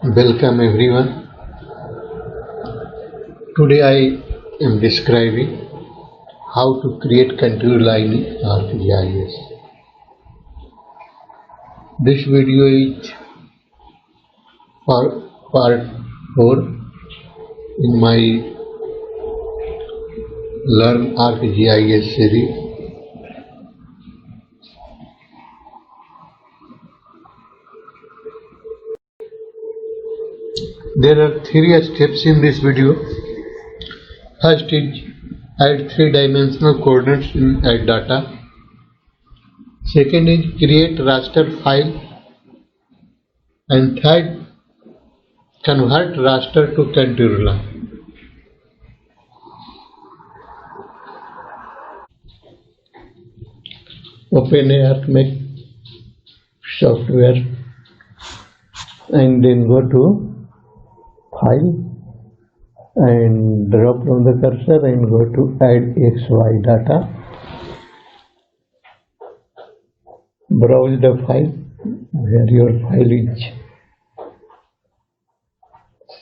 Welcome everyone. Today I am describing how to create contour line in ArcGIS. This video is for part 4 in my Learn ArcGIS series. There are 3 steps in this video. First is add 3-dimensional coordinates in add data. Second is create raster file. And third, convert raster to contour line. Open ArcMap software and then go to File and drop down the cursor and go to Add XY data. Browse the file where your file is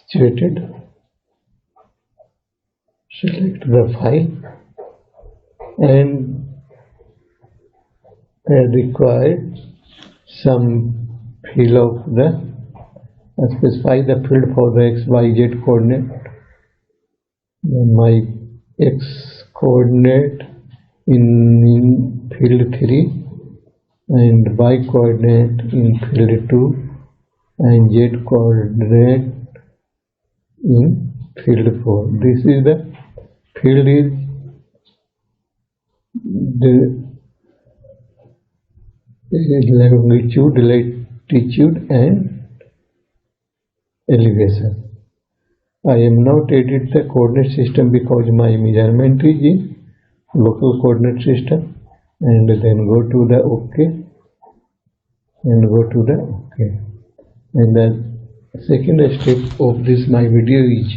situated. Select the file and required some field of the specify the field for the XYZ coordinate. Then my X coordinate in field 3 and Y coordinate in field 2 and Z coordinate in field 4. This is the field is the longitude, latitude and elevation. I am not edit the coordinate system because my measurement is in local coordinate system, and then go to the OK and go to the OK. And the second step of this my video is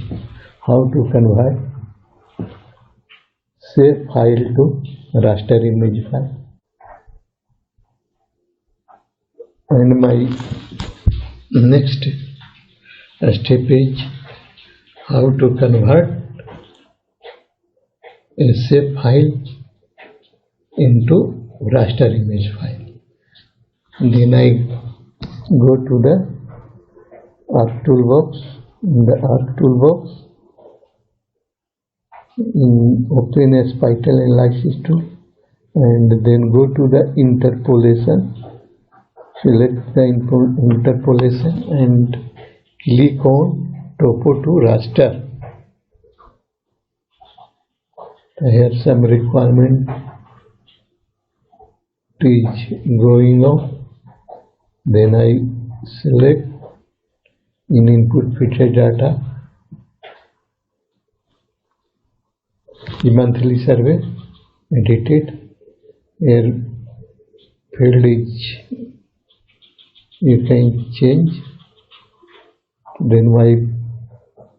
how to convert save file to raster image file. And my next step is how to convert a shape file into raster image file. Then I go to the Arc Toolbox. In the Arc Toolbox, open a spiral analysis tool and then go to the interpolation. Select the interpolation and click on Topo to Raster. Here some requirement is going on. Then I select in input feature data the monthly survey, edit it. Here field is you can change. Then my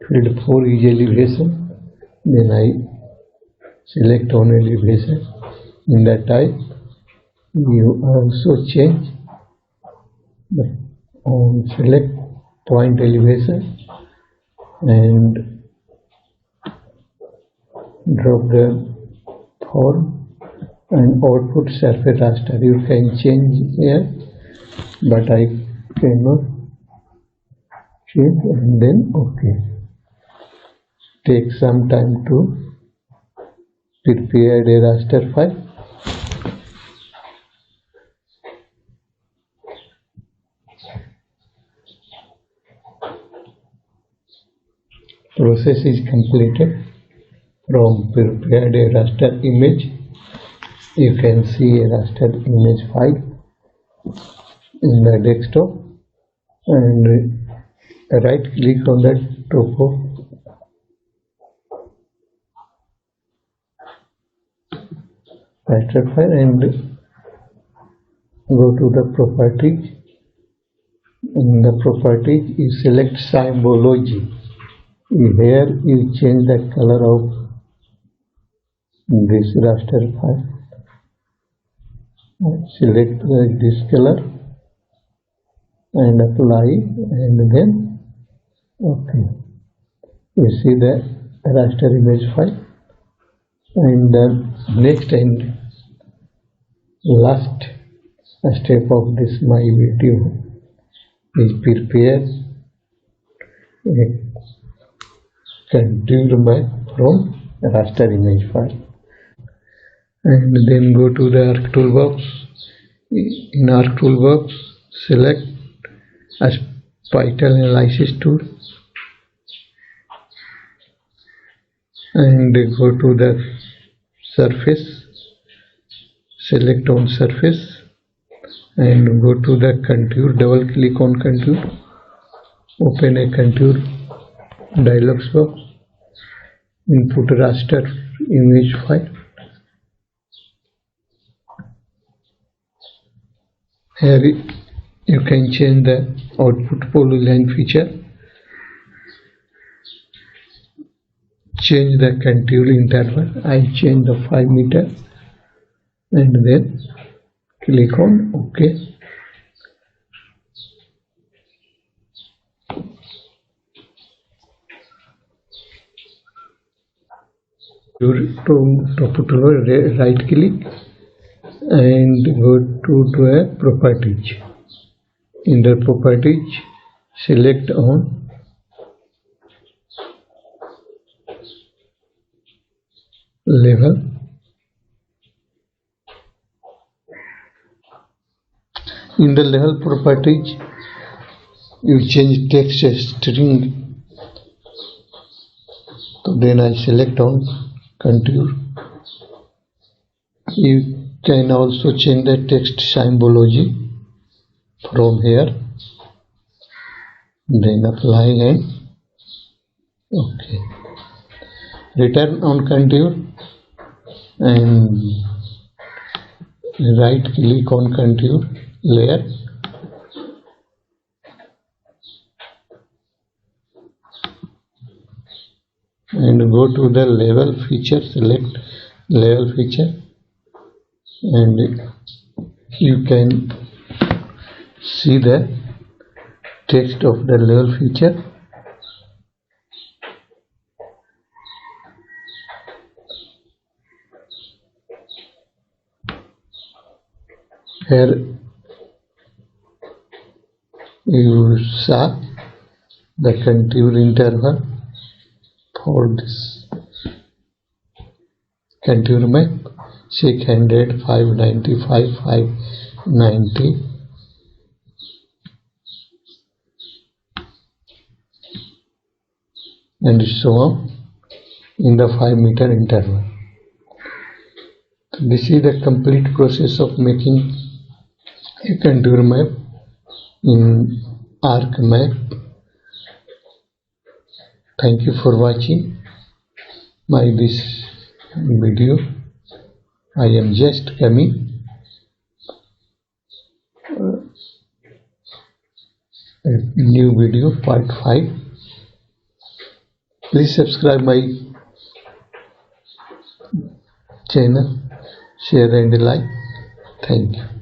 field 4 is elevation. Then I select on elevation. In that type you also change on select point elevation and drop the form and output surface raster. You can change here, but I cannot change, and then OK. Take some time to prepare a raster file. Process is completed. From prepared a raster image, you can see a raster image file in the desktop, and right click on the topo raster file and go to the properties. In the properties you select symbology. Here you change the color of this raster file. Select this color and apply, and then Okay, you see the raster image file, and next and last step of this my video is prepare a contour map from raster image file, and then go to the arc toolbox. In arc toolbox, select a spital analysis tool and go to the surface, select on surface and go to the contour, double click on contour, open a contour dialog box, input raster image file. Here you can change the output polyline feature, change the contour interval. I change the 5 meter and then click on OK. To right click and go to properties. In the properties, select on level. In the level properties, you change text string. So then I select on contour. You can also change the text symbology from here. Then apply and OK. Return on contour and right click on contour layer and go to the level feature, select level feature, and you can see the text of the level feature. Here you saw the contour interval for this contour map: 600, 595, 590, and so on in the 5 meter interval. This is the complete process of making a contour map in ArcMap. Thank you for watching this video. I am just coming a new video, part 5. Please subscribe my channel, share and like. Thank you.